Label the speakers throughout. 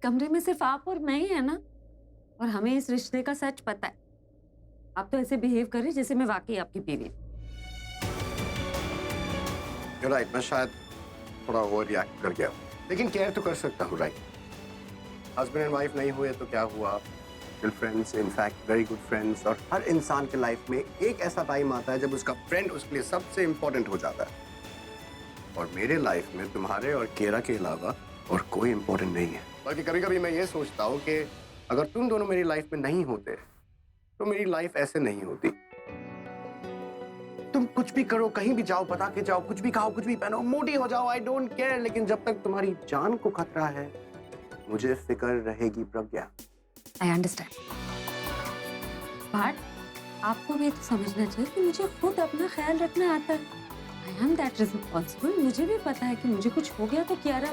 Speaker 1: कमरे में सिर्फ आप और मैं ही है ना, और हमें इस रिश्ते का सच पता है। आप तो ऐसे बिहेव कर रहे हैं जैसे मैं वाकई आपकी बीवी हूं।
Speaker 2: राइट, मैं शायद थोड़ा ओवर रिएक्ट कर गया, लेकिन केयर तो कर सकता हूँ। राइट, हस्बैंड एंड वाइफ नहीं हुए तो क्या हुआ, friends, in fact very good friends. और हर इंसान के लाइफ में एक ऐसा टाइम आता है जब उसका फ्रेंड उसके लिए सबसे इंपॉर्टेंट हो जाता है। और मेरे लाइफ में तुम्हारे और केरा के अलावा और कोई इंपॉर्टेंट नहीं है। बल्कि कभी कभी मैं ये सोचता हूँ कि अगर तुम दोनों मेरी लाइफ में नहीं होते तो मेरी लाइफ ऐसे नहीं होती। तुम कुछ भी करो, कहीं भी जाओ, बता के जाओ, कुछ भी खाओ, कुछ भी पहनो, मोटी हो जाओ, आई डोंट केयर, लेकिन जब तक तुम्हारी जान को खतरा है मुझे फिक्र रहेगी प्रज्ञा।
Speaker 1: आई अंडरस्टैंड, बट आपको भी तो समझना चाहिए कि मुझे खुद अपना ख्याल रखना आता है। I am that responsible. मुझे भी पता है कि मुझे कुछ हो गया तो क्या रहा।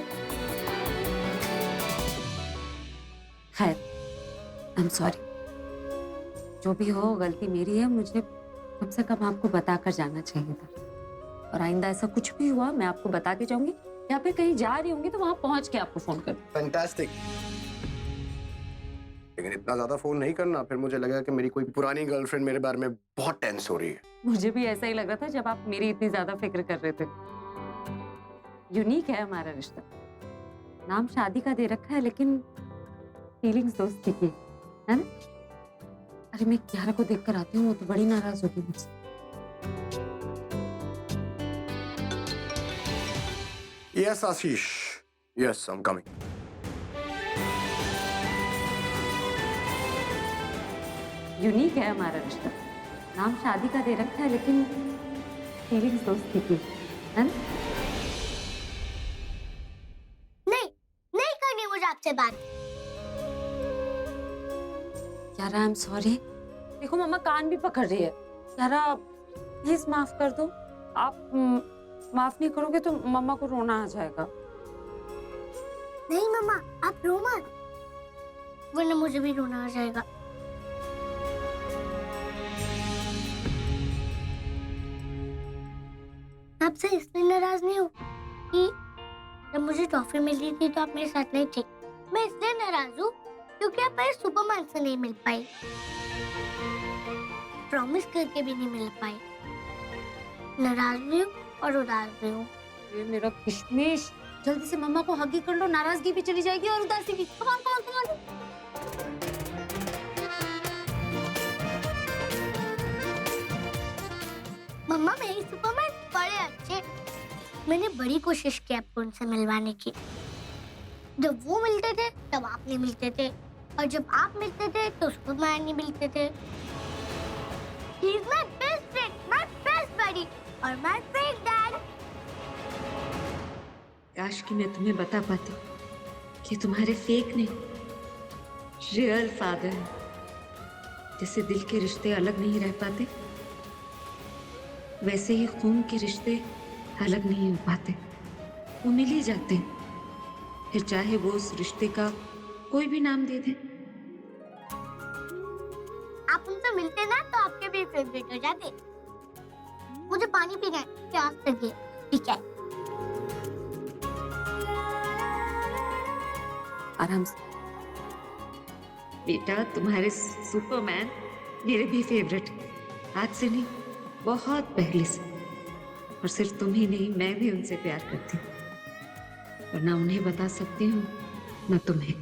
Speaker 1: खैर, आई एम सॉरी, जो भी हो गलती मेरी है। मुझे कम से कम आपको बताकर जाना चाहिए था, और आइंदा ऐसा कुछ भी हुआ मैं आपको बता के जाऊंगी, या फिर कहीं जा रही होंगी तो वहां पहुंच के आपको फोन कर।
Speaker 2: फैंटास्टिक, लेकिन इतना ज्यादा फोन नहीं करना, फिर मुझे लगा कि मेरी कोई पुरानी गर्लफ्रेंड मेरे बारे में बहुत टेंस हो रही है।
Speaker 1: मुझे भी ऐसा ही लग रहा था जब आप मेरी इतनी ज्यादा फिक्र कर रहे थे। यूनिक है हमारा रिश्ता, नाम शादी का दे रखा है लेकिन फीलिंग्स दोस्ती की है ना। अरे मैं कियारा को देखकर आती हूँ, वो तो बड़ी नाराज होगी मुझसे।
Speaker 2: Yes Ashish, yes I am coming.
Speaker 1: Unique है हमारा रिश्ता, नाम शादी का दे रखा है लेकिन फीलिंग्स दोस्ती की है ना।
Speaker 3: नहीं, नहीं करनी मुझे आपसे बात।
Speaker 1: यारा आई एम सॉरी। देखो मम्मा कान भी पकड़ रही है। यारा प्लीज माफ कर दो। आप माफ नहीं करोगे तो मम्मा को रोना आ जाएगा।
Speaker 3: नहीं मम्मा, आप रो मत, वरना मुझे भी रोना आ जाएगा। आपसे इसलिए नाराज नहीं हूँ कि जब मुझे ट्रॉफी मिली थी तो आप मेरे साथ नहीं थे। मैं इसलिए नाराज हूँ क्योंकि आप मेरे सुपरमैन से नहीं मिल पाई, प्रॉमिस करके भी नहीं मिल पाई। नाराज भी हूँ और उदास भी हूँ।
Speaker 1: ये मेरा किशमिश, जल्दी से मम्मा को हगी कर लो, नाराजगी भी चली जाएगी और उदासी भी। Come on come on come on.
Speaker 3: मम्मा मेरी सुपरमैन बड़े अच्छे। मैंने बड़ी कोशिश की आपको उनसे मिलवाने की। जब वो मिलते थे तब आप नहीं मिलते थे, और जब आप मिलते थे तो सुपरमैन नहीं मिलते थे। He is my best friend, my best buddy, और my fake dad।
Speaker 1: काश कि मैं तुम्हें बता पाती कि तुम्हारे फेक नहीं, रियल फादर है। जैसे दिल के रिश्ते अलग नहीं रह पाते, वैसे ही खून के रिश्ते अलग नहीं हो पाते, वो मिल ही जाते हैं, फिर चाहे वो उस रिश्ते का कोई भी नाम दे दे।
Speaker 3: आप उनसे मिलते ना तो आपके भी फेवरेट हो जाते। मुझे पानी पीना है, प्यास लगी है। ठीक है,
Speaker 1: आराम से। बेटा तुम्हारे सुपरमैन मेरे भी फेवरेट है, आज से नहीं बहुत पहले से। और सिर्फ तुम ही नहीं, मैं भी उनसे प्यार करती हूँ, और ना उन्हें बता सकती हूँ ना तुम्हें।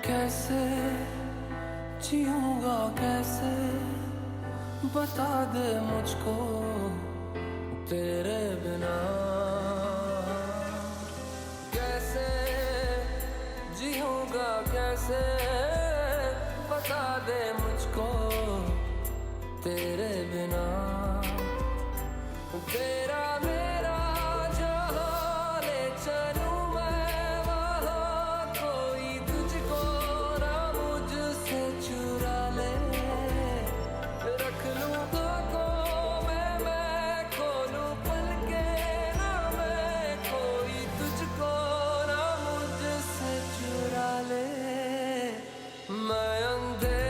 Speaker 4: कैसे जीऊंगा, कैसे बता दे मुझको तेरे बिना। कैसे जीऊंगा, कैसे बता दे मुझको तेरे बिना। तेरा मेरा जहाँ ले चलूं मैं, वहाँ कोई तुझको ना मुझसे चुरा ले। रख लूं आँखों में मैं, खोलूं पलके ना मैं, कोई तुझको ना मुझसे चुरा ले। मैं अंधेरे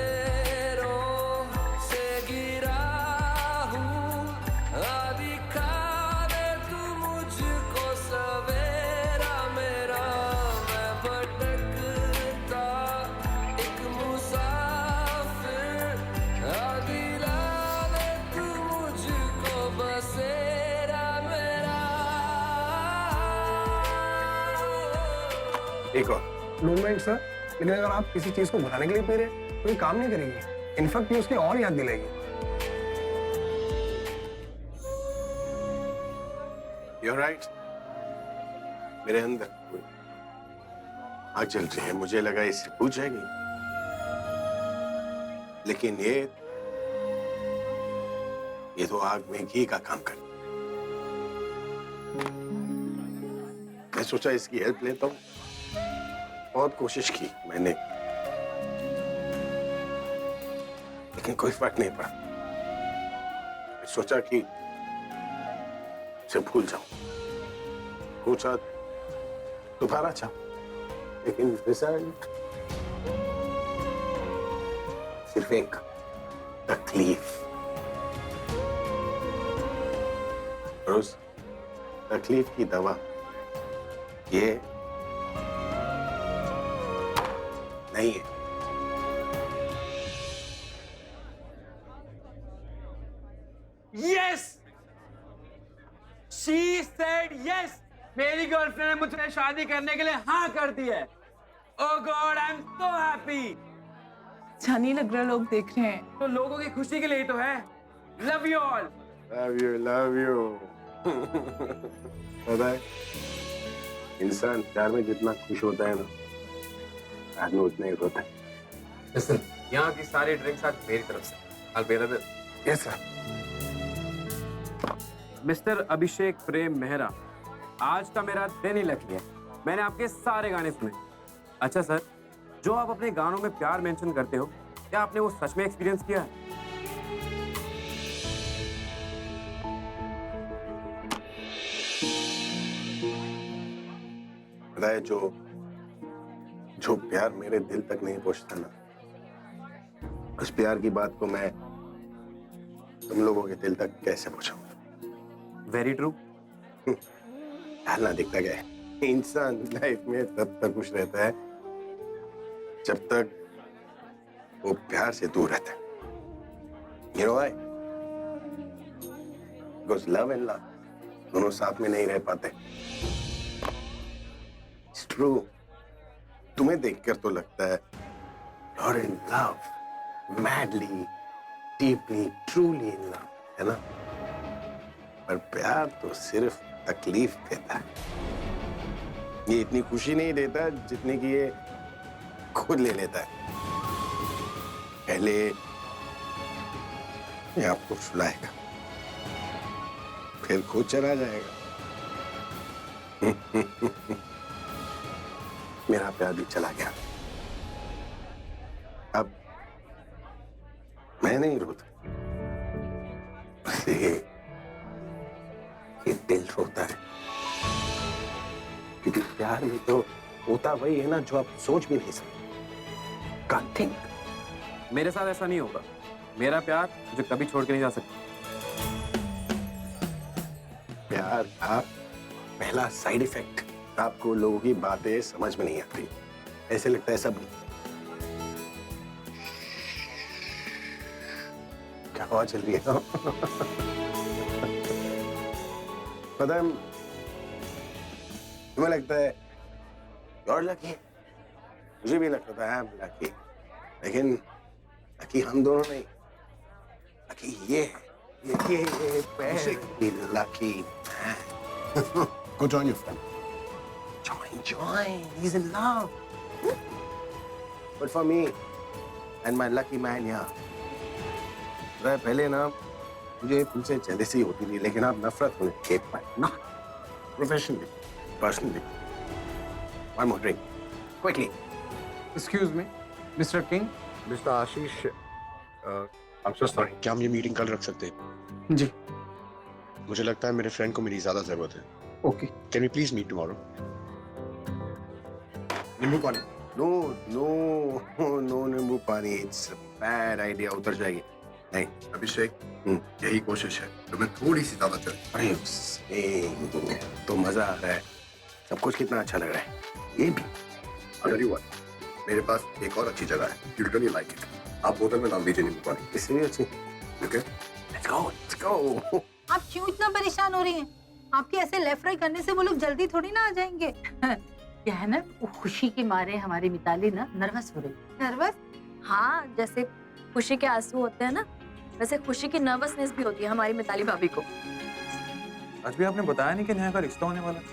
Speaker 2: एक और।
Speaker 5: मूवमेंट सर, लेकिन अगर आप किसी चीज को बनाने के लिए पी रहे हैं तो ये काम नहीं करेगी, इनफैक्ट ये उसकी और याद दिलाएगी।
Speaker 2: You're right. मेरे अंदर कोई आग जल रही है, मुझे लगा इससे बुझ जाएगी, लेकिन ये तो आग में घी का काम कर। मैं सोचा इसकी हेल्प लेता हूँ। बहुत कोशिश की मैंने, लेकिन कोई फर्क नहीं पड़ा। मैं सोचा कि इसे भूल जाऊं, पूछा दोबारा चाहूं, लेकिन रिजल्ट सिर्फ एक तकलीफ। और उस तकलीफ की दवा ये नहीं है।
Speaker 6: Yes! She said yes! मेरी गर्लफ्रेंड ने मुझसे शादी करने के लिए हाँ कर दी है। Oh God, I'm so happy!
Speaker 7: अच्छा नहीं लग रहा, लोग देख रहे हैं।
Speaker 6: तो लोगों की खुशी के लिए ही तो है। Love you all!
Speaker 2: Love you पता है, इंसान प्यार में जितना खुश होता है ना, आदमी उतना ही रोता है।
Speaker 8: Listen, यहाँ की सारी ड्रिंक्स आज मेरी तरफ से। I'll pay the bill.
Speaker 5: Yes sir.
Speaker 6: Mister Abhishek Prem Mehra, आज का मेरा दिन ही लकी है। मैंने आपके सारे गाने सुने। अच्छा सर, जो आप अपने गानों में प्यार मेंशन करते हो, क्या आपने वो सच में एक्सपीरियंस किया है?
Speaker 2: पता है, जो प्यार मेरे दिल तक नहीं पहुंचता ना, उस प्यार की बात को मैं तुम लोगों के दिल तक कैसे पहुंचाऊं?
Speaker 6: Very true.
Speaker 2: हालना दिखता क्या है, इंसान लाइफ में तब तक खुश रहता है जब तक वो प्यार से दूर रहता है। You know why? Because love and love दोनों साथ में नहीं रह पाते। It's true. तुम्हें देखकर तो लगता है you're in love, madly, deeply, truly in love, है ना? पर प्यार तो सिर्फ तकलीफ देता है। ये इतनी खुशी नहीं देता जितनी कि ये खुद ले लेता है। पहले ये आपको सुलाएगा, फिर खुद चला जाएगा। मेरा प्यार भी चला गया, अब मैं नहीं रोता, ये दिल रोता है। क्योंकि प्यार में तो होता वही है ना जो आप सोच भी नहीं सकते। Can't think.
Speaker 6: मेरे साथ ऐसा नहीं होगा। मेरा प्यार मुझे कभी छोड़ के नहीं जा सकता।
Speaker 2: प्यार का पहला साइड इफेक्ट, आपको लोगों की बातें समझ में नहीं आती, ऐसे लगता है सब क्या हवा चल रही है। पता है, तुम्हें लगता है you're lucky, मुझे भी लगता था I'm lucky, लेकिन लकी हम दोनों नहीं, लकी ये है, ये lucky man. Go join your friend. Join. He's in love. But for me and my lucky man here, पहले ना मुझे तुमसे जेलसी होती थी, लेकिन अब नफरत होने लगी। Not professionally, personally. One more drink, quickly.
Speaker 5: Excuse me mister king.
Speaker 9: Mister Ashish, I'm so sorry. क्या हम ये मीटिंग कल रख सकते हैं?
Speaker 5: जी
Speaker 9: मुझे लगता है मेरे फ्रेंड को मेरी ज्यादा जरूरत है।
Speaker 5: Okay.
Speaker 9: Can we please meet tomorrow?
Speaker 2: नींबू पानी? No, नींबू पानी। It's a bad idea. उतर जाएगी। नहीं,
Speaker 10: अभिषेक, यही कोशिश है, तुम्हें थोड़ी सी ज्यादा चले।
Speaker 2: अरे तो मजा आ रहा है, सब कुछ कितना अच्छा लग रहा है। ये भी
Speaker 10: अगर यू मेरे पास एक और अच्छी जगह है, यू रियली लाइक इट। आप होटल में डाल दीजिए नींबू पानी।
Speaker 2: इससे भी अच्छी।
Speaker 10: Okay,
Speaker 2: let's go.
Speaker 11: आप क्यों इतना परेशान हो रही हैं? आपके ऐसे लेफ्ट राइट करने से वो लोग जल्दी थोड़ी ना आ जाएंगे। क्या है ना, वो खुशी के मारे हमारी मिताली ना नर्वस हो रही।
Speaker 12: नर्वस? हाँ, जैसे खुशी के आंसू होते हैं ना, वैसे खुशी की नर्वसनेस भी होती है हमारी मिताली भाभी को।
Speaker 13: आज भी आपने बताया नहीं कि नेहा का रिश्ता होने वाला है।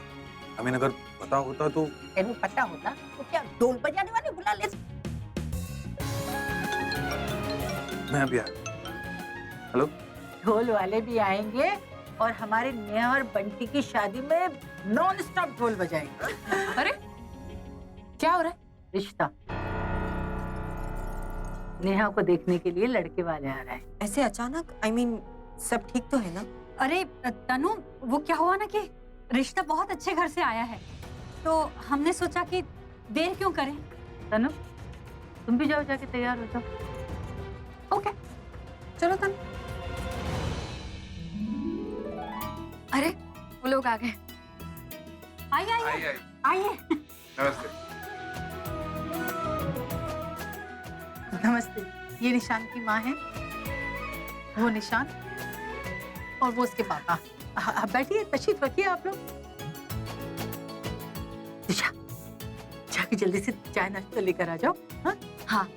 Speaker 13: हमें अगर पता होता तो
Speaker 11: तेरे पता होता तो क्या ढोल बजाने वाले बुला ले।
Speaker 13: मैं अभी आया। हेलो,
Speaker 11: ढोल वाले भी आएंगे और हमारे नेहा और बंटी की शादी में नॉन स्टॉप ढोल बजाएंगे।
Speaker 1: अरे क्या हो रहा है?
Speaker 11: रिश्ता नेहा को देखने के लिए लड़के वाले आ रहे हैं।
Speaker 14: ऐसे अचानक? I mean, सब ठीक तो है ना?
Speaker 1: अरे तनु, वो क्या हुआ ना कि रिश्ता बहुत अच्छे घर से आया है, तो हमने सोचा कि देर क्यों करें।
Speaker 11: तनु, तुम भी जाओ, जाके तैयार हो जाओ।
Speaker 1: ओके, चलो तनु।
Speaker 12: अरे वो लोग आ गए।
Speaker 1: आइए आइए आइए।
Speaker 13: नमस्ते।
Speaker 11: नमस्ते। ये निशान की माँ है, वो निशान, और वो उसके पापा। बैठिए, तशरीफ रखिए आप लोग। दिशा, जाके जल्दी से चाय नाश्ता लेकर आ जाओ। हाँ
Speaker 12: हाँ।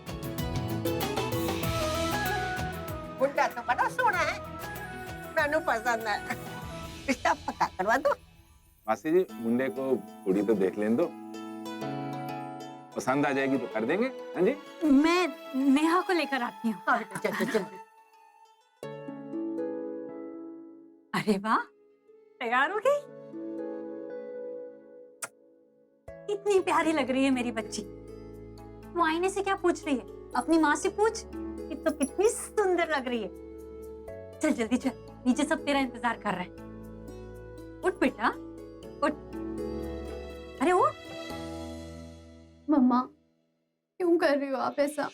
Speaker 11: गुड्डा तो बड़ा सोना है, मैंने पसंद है। रिश्ता पक्का करवा दो।
Speaker 13: मासी जी, मुंडे को कुड़ी तो देख लें दो, पसंद आ जाएगी तो कर देंगे। हाँ जी,
Speaker 1: मैं नेहा को लेकर आती हूँ।
Speaker 11: चल।
Speaker 1: अरे वाह, तैयार हो गई? इतनी प्यारी लग रही है मेरी बच्ची। वो आईने से क्या पूछ रही है? अपनी माँ से पूछ कि तो कितनी सुंदर लग रही है। चल जल्दी चल, नीचे सब तेरा इंतजार कर रहे हैं। उठ बेटा, उठ। अरे उठ।
Speaker 12: मम्मा, क्यों कर रही हो आप ऐसा?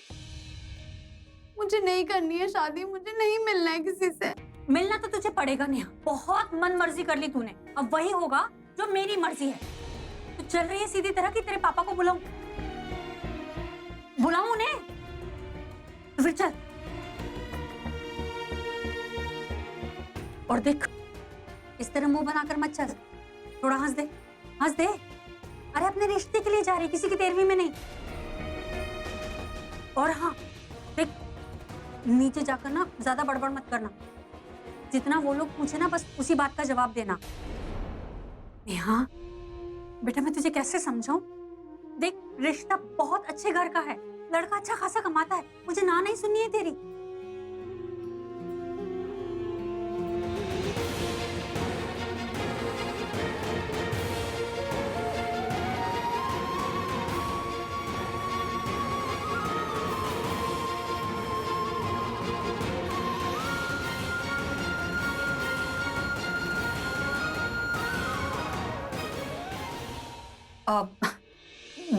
Speaker 12: मुझे नहीं करनी है शादी, मुझे नहीं मिलना है किसी से।
Speaker 1: मिलना तो तुझे पड़ेगा नेहा, बहुत मन मर्जी कर ली तूने, अब वही होगा जो मेरी मर्जी है। तू चल रही है सीधी तरह कि तेरे पापा को बुलाऊं? बुलाऊं उन्हें? तो फिर चल। और देख, इस तरह मुंह बनाकर मत चल, थोड़ा हंस दे, हंस दे। अरे अपने रिश्ते के लिए जा रही, किसी की तेरहवीं में नहीं। और हाँ देख, नीचे जाकर ना ज्यादा बड़बड़ मत करना, जितना वो लोग पूछे ना बस उसी बात का जवाब देना। नेहा बेटा, मैं तुझे कैसे समझाऊं? देख, रिश्ता बहुत अच्छे घर का है, लड़का अच्छा खासा कमाता है, मुझे ना नहीं सुननी है तेरी।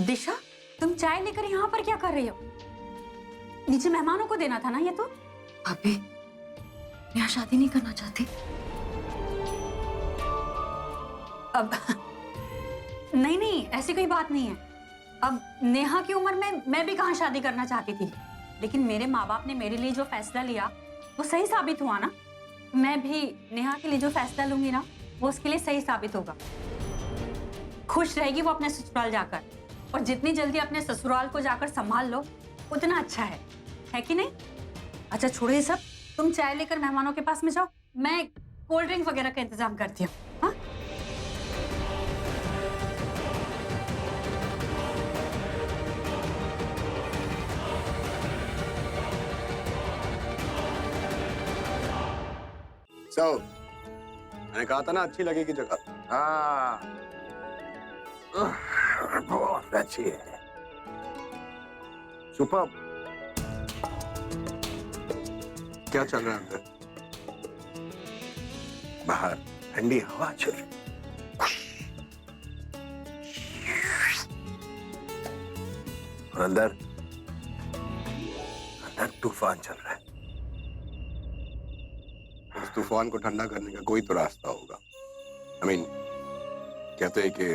Speaker 1: दिशा, तुम चाय लेकर यहाँ पर क्या कर रही हो? नीचे मेहमानों को देना था ना ये तो।
Speaker 12: भाभी, यहाँ शादी नहीं करना चाहती।
Speaker 1: अब नहीं नहीं, ऐसी कोई बात नहीं है। अब नेहा की उम्र में मैं भी कहाँ शादी करना चाहती थी, लेकिन मेरे माँ बाप ने मेरे लिए जो फैसला लिया वो सही साबित हुआ ना। मैं भी नेहा के लिए जो फैसला लूंगी ना, वो उसके लिए सही साबित होगा। खुश रहेगी वो अपने ससुराल जाकर, और जितनी जल्दी अपने ससुराल को जाकर संभाल लो उतना अच्छा है कि नहीं? अच्छा छोड़ो ये सब, तुम चाय लेकर मेहमानों के पास में जाओ, मैं कोल्ड ड्रिंक वगैरह का इंतजाम करती हूँ। हाँ?
Speaker 2: So, मैंने कहा था ना अच्छी लगेगी जगह। हाँ, बहुत अच्छी है। सुपर। क्या चल रहा है अंदर? बाहर ठंडी हवा चल रही, और अंदर तूफान चल रहा है। उस तूफान को ठंडा करने का कोई तो रास्ता होगा। I mean, कहते हैं कि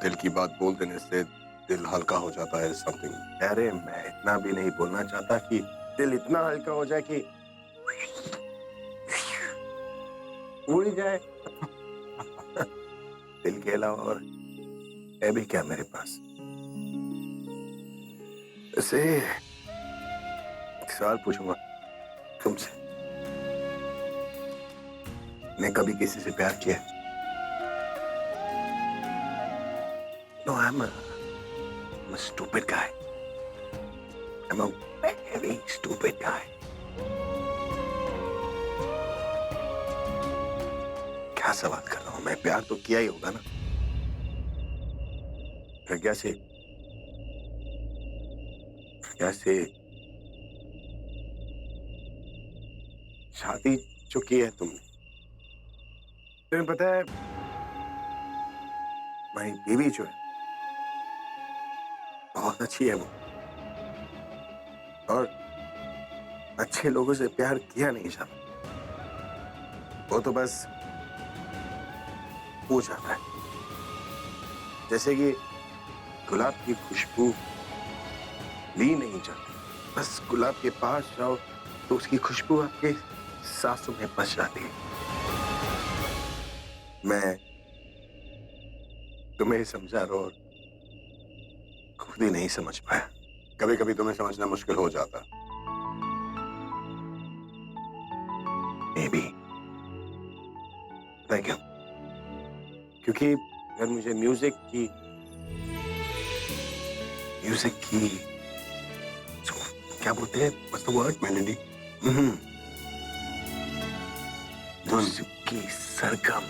Speaker 2: दिल की बात बोल देने से दिल हल्का हो जाता है, समथिंग। अरे मैं इतना भी नहीं बोलना चाहता कि दिल इतना हल्का हो जाए कि उड़ जाए। दिल के अलावा और
Speaker 10: है भी क्या मेरे पास? वैसे एक सवाल पूछूंगा तुमसे। मैं कभी किसी से प्यार किया? No, I'm a stupid guy. I'm a very stupid guy. क्या सवाल कर रहा हूं मैं? प्यार तो किया ही होगा ना। प्रज्ञा से शादी जो की है तुमने, तुम्हें पता है मेरी बीवी जो है बहुत अच्छी है वो, और अच्छे लोगों से प्यार किया नहीं जाता, वो तो बस हो जाता है। जैसे कि गुलाब की खुशबू ली नहीं जाती, बस गुलाब के पास जाओ तो उसकी खुशबू आपके सांसों में बस जाती है। मैं तुम्हें समझा रहा हूं और खुद ही नहीं समझ पाया। कभी कभी तुम्हें समझना मुश्किल हो जाता। Maybe. Thank you. क्योंकि अगर मुझे म्यूजिक की क्या बोलते हैं? What's the word? Melody. Music की सरगम,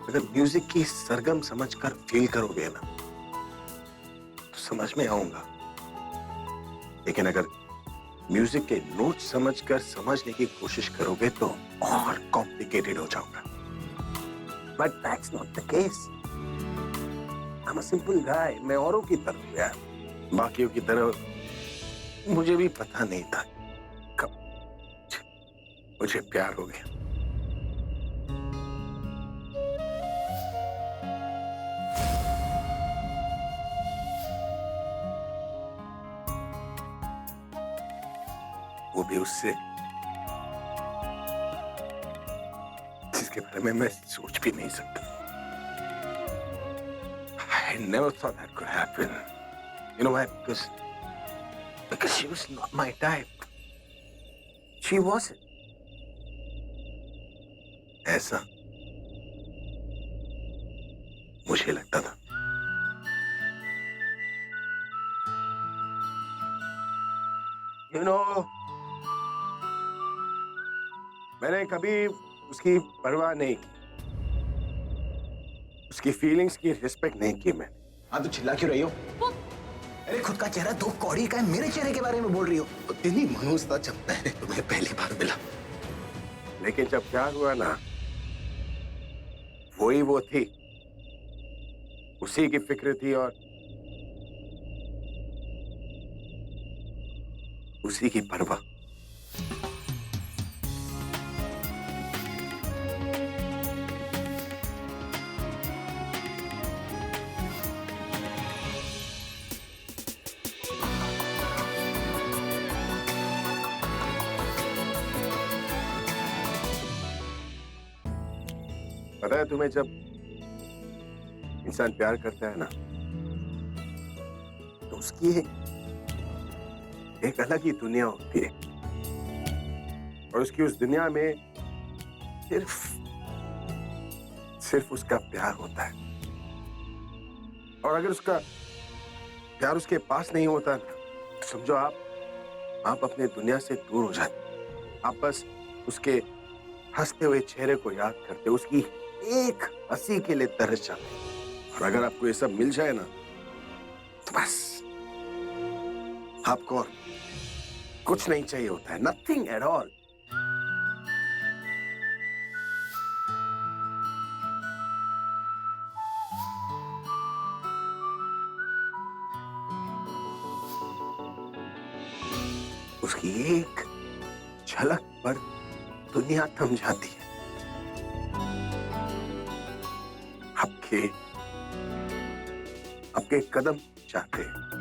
Speaker 10: अगर म्यूजिक की सरगम समझकर फील करोगे ना तो समझ में आऊंगा, लेकिन अगर म्यूजिक के नोट समझकर समझने की कोशिश करोगे तो और कॉम्प्लिकेटेड हो जाऊंगा। But that's not the case. I'm a simple guy. मैं औरों की तरह हूं यार, बाकियों की तरह मुझे भी पता नहीं था कब मुझे प्यार हो गया। वो भी उससे जिसके बारे में मैं सोच भी नहीं सकता। I never thought that could happen. You know why? Because she was not my type. She wasn't. ऐसा मुझे लगता था। You know, मैंने कभी उसकी परवाह नहीं की, उसकी फीलिंग्स की रिस्पेक्ट नहीं की मैंने।
Speaker 5: हाँ तो चिल्ला क्यों रही हो? अरे खुद का चेहरा दो कौड़ी का है, मेरे चेहरे के बारे में बोल रही हो?
Speaker 10: तो दिल ही मायूस था जब मैंने तुम्हें पहली बार मिला, लेकिन जब प्यार हुआ ना, वही वो थी, उसी की फिक्र थी और उसी की परवाह। पता है तुम्हें, जब इंसान प्यार करता है ना तो उसकी एक अलग ही दुनिया होती है, और उसकी उस दुनिया में सिर्फ उसका प्यार होता है। और अगर उसका प्यार उसके पास नहीं होता ना, तो समझो आप अपने दुनिया से दूर हो जाते। आप बस उसके हंसते हुए चेहरे को याद करते, उसकी एक हंसी के लिए तरस जाते। और अगर आपको ये सब मिल जाए ना तो बस आपको और कुछ नहीं चाहिए होता है, नथिंग एट ऑल। उसकी एक झलक पर दुनिया थम जाती है। आपके कदम जाते हैं।